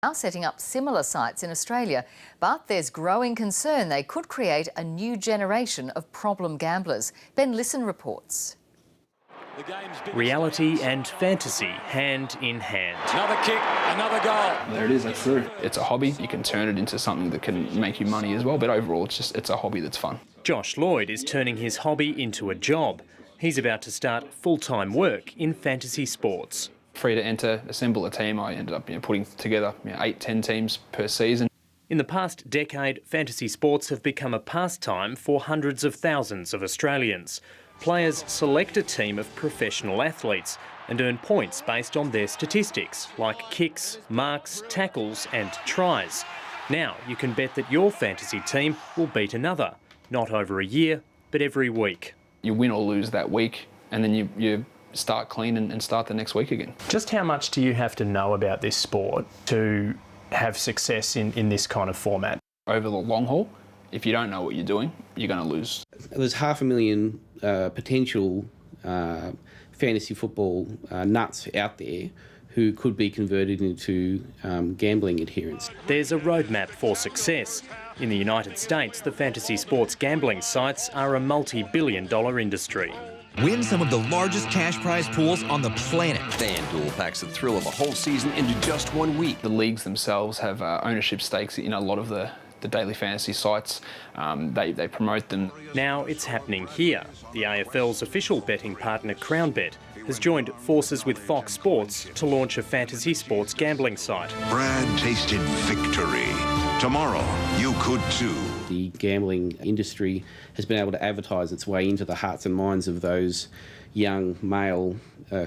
Now setting up similar sites in Australia, but there's growing concern they could create a new generation of problem gamblers. Ben Lisson reports. Reality and fantasy hand in hand. Another kick, another goal. There it is, that's true. It's a hobby. You can turn it into something that can make you money as well, but overall it's a hobby that's fun. Josh Lloyd is turning his hobby into a job. He's about to start full-time work in fantasy sports. Free to enter, assemble a team. I ended up putting together 8-10 teams per season. In the past decade, fantasy sports have become a pastime for hundreds of thousands of Australians. Players select a team of professional athletes and earn points based on their statistics, like kicks, marks, tackles and tries. Now you can bet that your fantasy team will beat another, not over a year, but every week. You win or lose that week, and then you start clean and start the next week again. Just how much do you have to know about this sport to have success in this kind of format? Over the long haul, if you don't know what you're doing, you're going to lose. There's 500,000 potential fantasy football nuts out there who could be converted into gambling adherents. There's a roadmap for success. In the United States, the fantasy sports gambling sites are a multi-billion-dollar industry. Win some of the largest cash prize pools on the planet. FanDuel packs the thrill of a whole season into just 1 week. The leagues themselves have ownership stakes in a lot of the daily fantasy sites. They promote them. Now it's happening here. The AFL's official betting partner, CrownBet, has joined forces with Fox Sports to launch a fantasy sports gambling site. Brad tasted victory. Tomorrow, you could too. The gambling industry has been able to advertise its way into the hearts and minds of those young male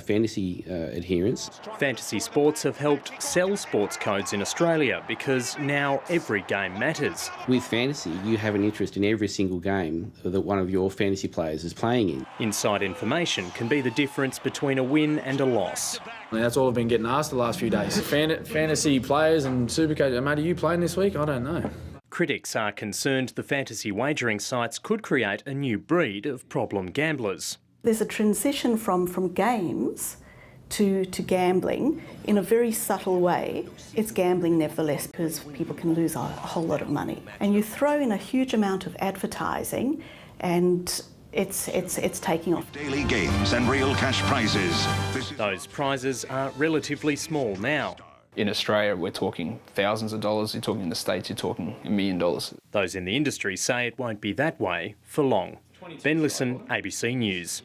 fantasy adherents. Fantasy sports have helped sell sports codes in Australia because now every game matters. With fantasy, you have an interest in every single game that one of your fantasy players is playing in. Inside information can be the difference between a win and a loss. That's all I've been getting asked the last few days. Fantasy players and Supercoach, mate, are you playing this week? I don't know. Critics are concerned the fantasy wagering sites could create a new breed of problem gamblers. There's a transition from games to gambling in a very subtle way. It's gambling nevertheless because people can lose a whole lot of money. And you throw in a huge amount of advertising and it's taking off. Daily games and real cash prizes. Those prizes are relatively small now. In Australia, we're talking thousands of dollars. You're talking in the States, you're talking $1 million. Those in the industry say it won't be that way for long. Ben Lisson, ABC News.